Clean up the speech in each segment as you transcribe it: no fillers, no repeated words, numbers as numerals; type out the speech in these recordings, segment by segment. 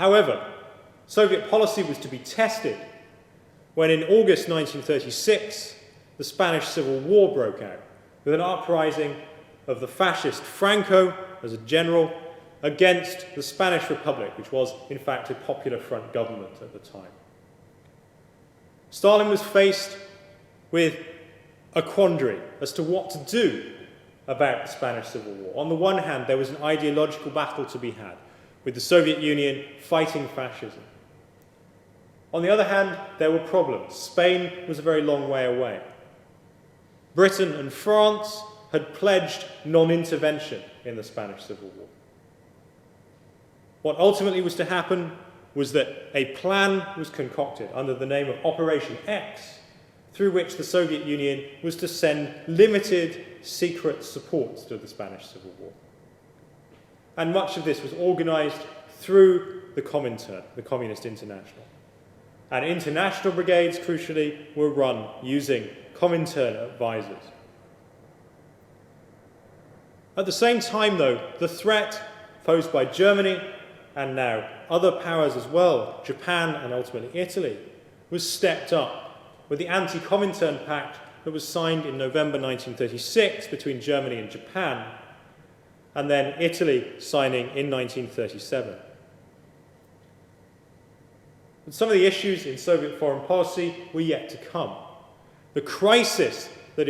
However, Soviet policy was to be tested when in August 1936 the Spanish Civil War broke out with an uprising of the fascist Franco as a general against the Spanish Republic, which was in fact a Popular Front government at the time. Stalin was faced with a quandary as to what to do about the Spanish Civil War. On the one hand, there was an ideological battle to be had, with the Soviet Union fighting fascism. On the other hand, there were problems. Spain was a very long way away. Britain and France had pledged non-intervention in the Spanish Civil War. What ultimately was to happen was that a plan was concocted under the name of Operation X, through which the Soviet Union was to send limited secret support to the Spanish Civil War. And much of this was organized through the Comintern, the Communist International. And international brigades, crucially, were run using Comintern advisors. At the same time, though, the threat posed by Germany, and now other powers as well, Japan and ultimately Italy, was stepped up with the Anti-Comintern Pact that was signed in November 1936 between Germany and Japan, and then Italy signing in 1937. But some of the issues in Soviet foreign policy were yet to come. The crisis that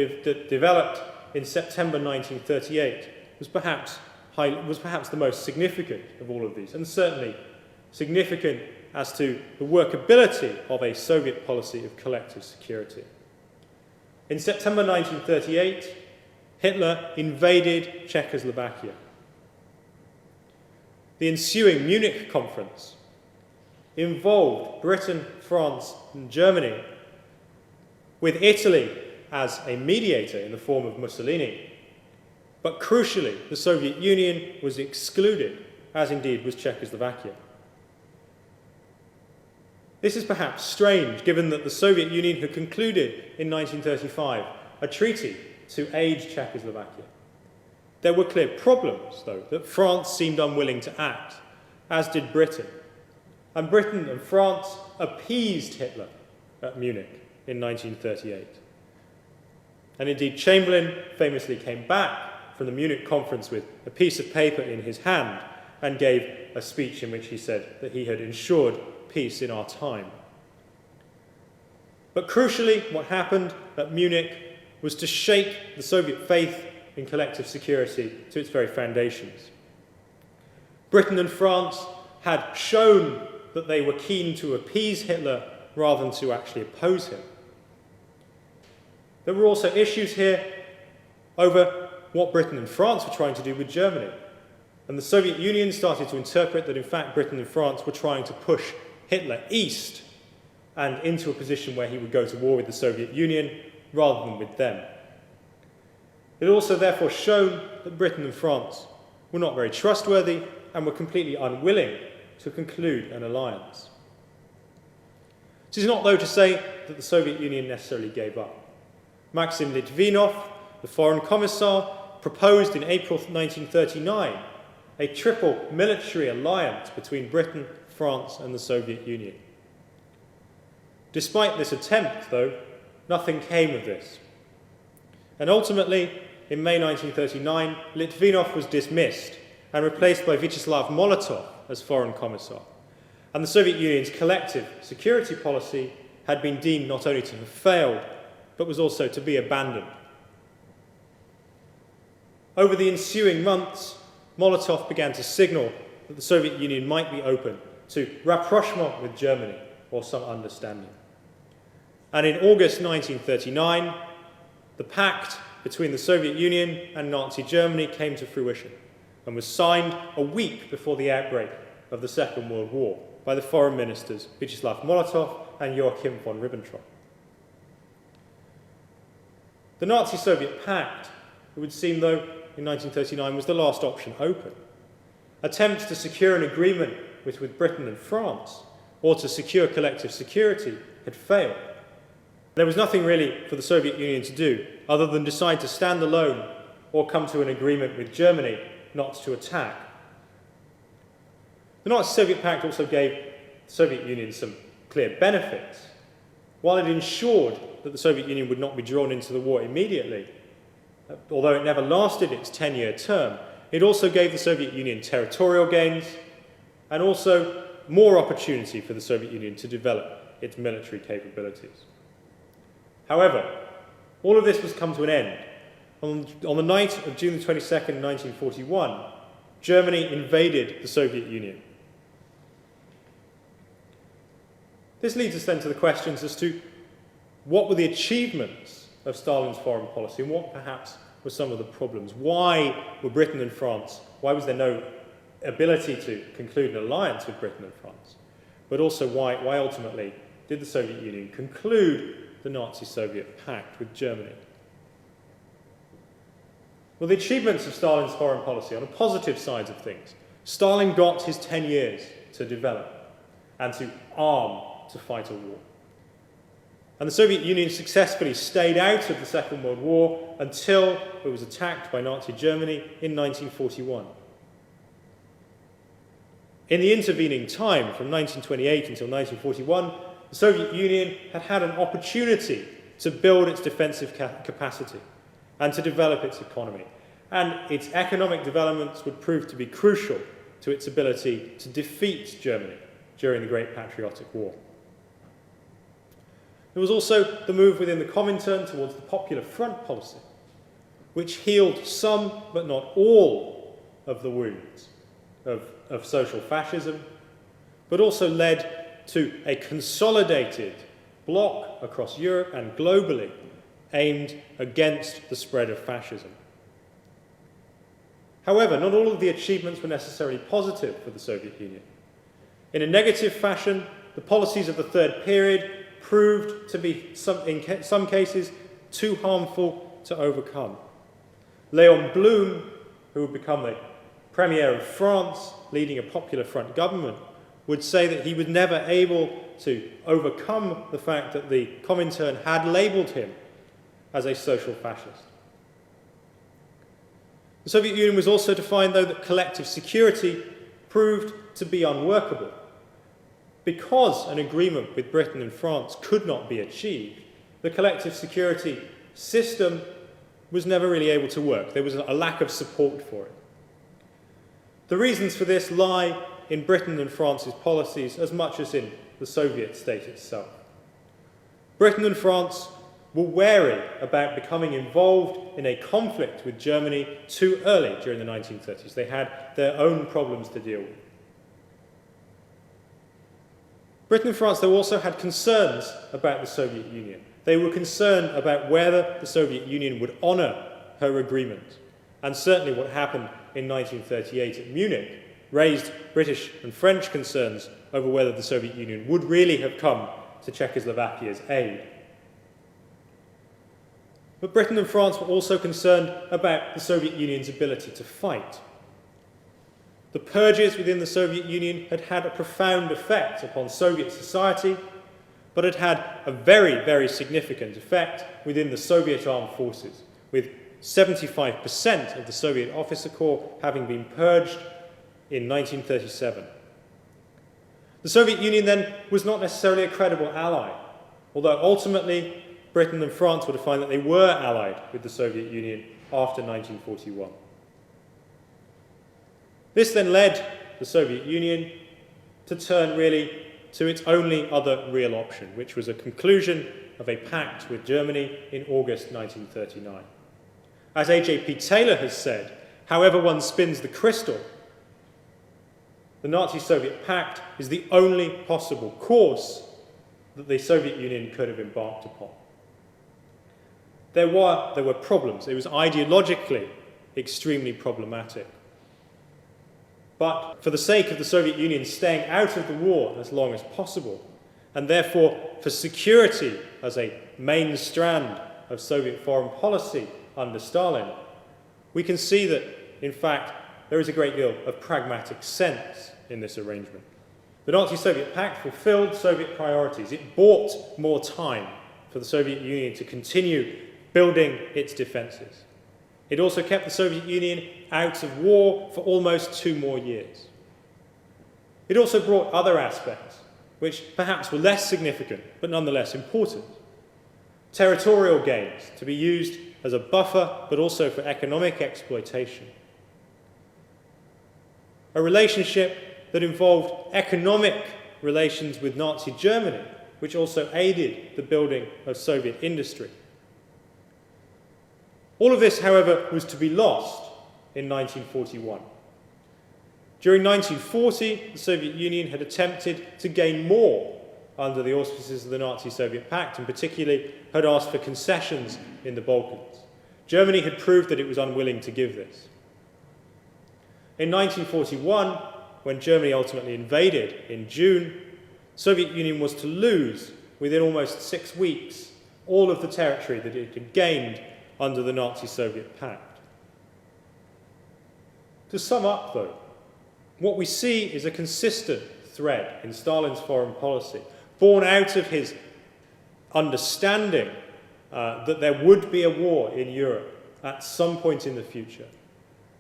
developed in September 1938 was perhaps the most significant of all of these, and certainly significant as to the workability of a Soviet policy of collective security. In September 1938, Hitler invaded Czechoslovakia. The ensuing Munich conference involved Britain, France, and Germany, with Italy as a mediator in the form of Mussolini. But crucially, the Soviet Union was excluded, as indeed was Czechoslovakia. This is perhaps strange, given that the Soviet Union had concluded in 1935 a treaty to aid Czechoslovakia. There were clear problems, though, that France seemed unwilling to act, as did Britain. And Britain and France appeased Hitler at Munich in 1938. And indeed, Chamberlain famously came back from the Munich conference with a piece of paper in his hand and gave a speech in which he said that he had ensured peace in our time. But crucially, what happened at Munich was to shake the Soviet faith in collective security to its very foundations. Britain and France had shown that they were keen to appease Hitler rather than to actually oppose him. There were also issues here over what Britain and France were trying to do with Germany. And the Soviet Union started to interpret that, in fact, Britain and France were trying to push Hitler east and into a position where he would go to war with the Soviet Union rather than with them. It also therefore shown that Britain and France were not very trustworthy and were completely unwilling to conclude an alliance. This is not, though, to say that the Soviet Union necessarily gave up. Maxim Litvinov, the foreign commissar, proposed in April 1939 a triple military alliance between Britain, France, and the Soviet Union. Despite this attempt, though, nothing came of this. And ultimately, in May 1939, Litvinov was dismissed and replaced by Vyacheslav Molotov as foreign commissar. And the Soviet Union's collective security policy had been deemed not only to have failed, but was also to be abandoned. Over the ensuing months, Molotov began to signal that the Soviet Union might be open to rapprochement with Germany or some understanding. And in August 1939, the pact between the Soviet Union and Nazi Germany came to fruition and was signed a week before the outbreak of the Second World War by the foreign ministers Vyacheslav Molotov and Joachim von Ribbentrop. The Nazi-Soviet pact, it would seem, though, in 1939 was the last option open. Attempts to secure an agreement with Britain and France, or to secure collective security, had failed. There was nothing really for the Soviet Union to do other than decide to stand alone or come to an agreement with Germany not to attack. The Nazi-Soviet Pact also gave the Soviet Union some clear benefits. While it ensured that the Soviet Union would not be drawn into the war immediately, although it never lasted its 10-year term, it also gave the Soviet Union territorial gains and also more opportunity for the Soviet Union to develop its military capabilities. However, all of this was come to an end. On the night of June the 22nd, 1941, Germany invaded the Soviet Union. This leads us then to the questions as to what were the achievements of Stalin's foreign policy and what perhaps were some of the problems. Why were Britain and France, why was there no ability to conclude an alliance with Britain and France? But also why ultimately did the Soviet Union conclude the Nazi-Soviet Pact with Germany? Well, the achievements of Stalin's foreign policy, on the positive sides of things, Stalin got his 10 years to develop and to arm to fight a war. And the Soviet Union successfully stayed out of the Second World War until it was attacked by Nazi Germany in 1941. In the intervening time, from 1928 until 1941, the Soviet Union had had an opportunity to build its defensive capacity and to develop its economy. And its economic developments would prove to be crucial to its ability to defeat Germany during the Great Patriotic War. There was also the move within the Comintern towards the Popular Front policy, which healed some, but not all, of the wounds of social fascism, but also led to a consolidated bloc across Europe and globally aimed against the spread of fascism. However, not all of the achievements were necessarily positive for the Soviet Union. In a negative fashion, the policies of the Third Period proved to be, in some cases, too harmful to overcome. Léon Blum, who would become the Premier of France, leading a Popular Front government, would say that he was never able to overcome the fact that the Comintern had labelled him as a social fascist. The Soviet Union was also to find, though, that collective security proved to be unworkable. Because an agreement with Britain and France could not be achieved, the collective security system was never really able to work. There was a lack of support for it. The reasons for this lie in Britain and France's policies as much as in the Soviet state itself. Britain and France were wary about becoming involved in a conflict with Germany too early during the 1930s. They had their own problems to deal with. Britain and France, though, also had concerns about the Soviet Union. They were concerned about whether the Soviet Union would honour her agreement. And certainly what happened in 1938 at Munich raised British and French concerns over whether the Soviet Union would really have come to Czechoslovakia's aid. But Britain and France were also concerned about the Soviet Union's ability to fight. The purges within the Soviet Union had had a profound effect upon Soviet society, but had had a very, very significant effect within the Soviet armed forces, with 75% of the Soviet officer corps having been purged in 1937. The Soviet Union then was not necessarily a credible ally, although ultimately Britain and France were to find that they were allied with the Soviet Union after 1941. This then led the Soviet Union to turn really to its only other real option, which was a conclusion of a pact with Germany in August 1939. As A.J.P. Taylor has said, however one spins the crystal, the Nazi-Soviet Pact is the only possible course that the Soviet Union could have embarked upon. There were problems. It was ideologically extremely problematic. But for the sake of the Soviet Union staying out of the war as long as possible, and therefore for security as a main strand of Soviet foreign policy under Stalin, we can see that, in fact, there is a great deal of pragmatic sense in this arrangement. The Nazi-Soviet Pact fulfilled Soviet priorities. It bought more time for the Soviet Union to continue building its defences. It also kept the Soviet Union out of war for almost 2 more years. It also brought other aspects, which perhaps were less significant, but nonetheless important. Territorial gains, to be used as a buffer, but also for economic exploitation. A relationship that involved economic relations with Nazi Germany, which also aided the building of Soviet industry. All of this, however, was to be lost in 1941. During 1940, the Soviet Union had attempted to gain more under the auspices of the Nazi-Soviet Pact, and particularly had asked for concessions in the Balkans. Germany had proved that it was unwilling to give this. In 1941, when Germany ultimately invaded in June, the Soviet Union was to lose, within almost 6 weeks, all of the territory that it had gained under the Nazi-Soviet Pact. To sum up, though, what we see is a consistent thread in Stalin's foreign policy, born out of his understanding that there would be a war in Europe at some point in the future,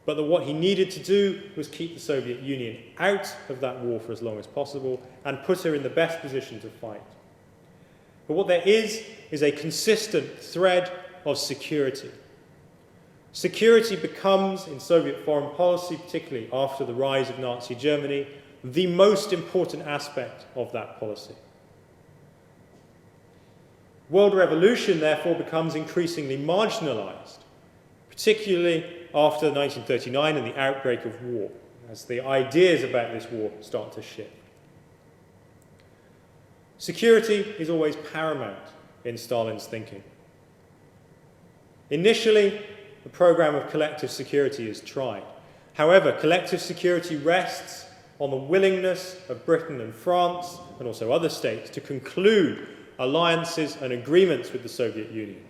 but that what he needed to do was keep the Soviet Union out of that war for as long as possible and put her in the best position to fight. But what there is a consistent thread of security. Security becomes, in Soviet foreign policy, particularly after the rise of Nazi Germany, the most important aspect of that policy. World revolution, therefore, becomes increasingly marginalized, particularly after 1939 and the outbreak of war, as the ideas about this war start to shift. Security is always paramount in Stalin's thinking. Initially, the program of collective security is tried. However, collective security rests on the willingness of Britain and France, and also other states, to conclude alliances and agreements with the Soviet Union.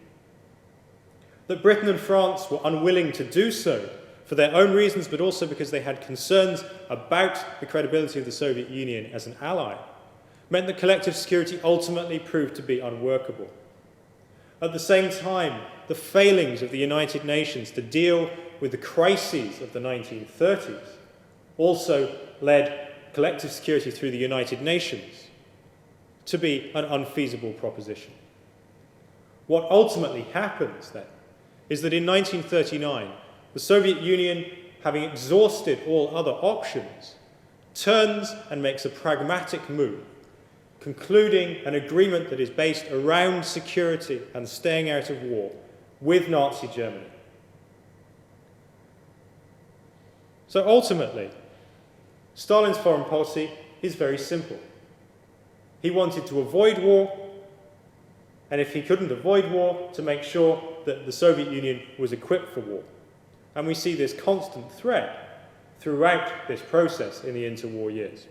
That Britain and France were unwilling to do so for their own reasons, but also because they had concerns about the credibility of the Soviet Union as an ally, meant that collective security ultimately proved to be unworkable. At the same time, the failings of the United Nations to deal with the crises of the 1930s also led collective security through the United Nations to be an unfeasible proposition. What ultimately happens then is that in 1939, the Soviet Union, having exhausted all other options, turns and makes a pragmatic move, concluding an agreement that is based around security and staying out of war with Nazi Germany. So ultimately, Stalin's foreign policy is very simple. He wanted to avoid war, and if he couldn't avoid war, to make sure that the Soviet Union was equipped for war. And we see this constant thread throughout this process in the interwar years.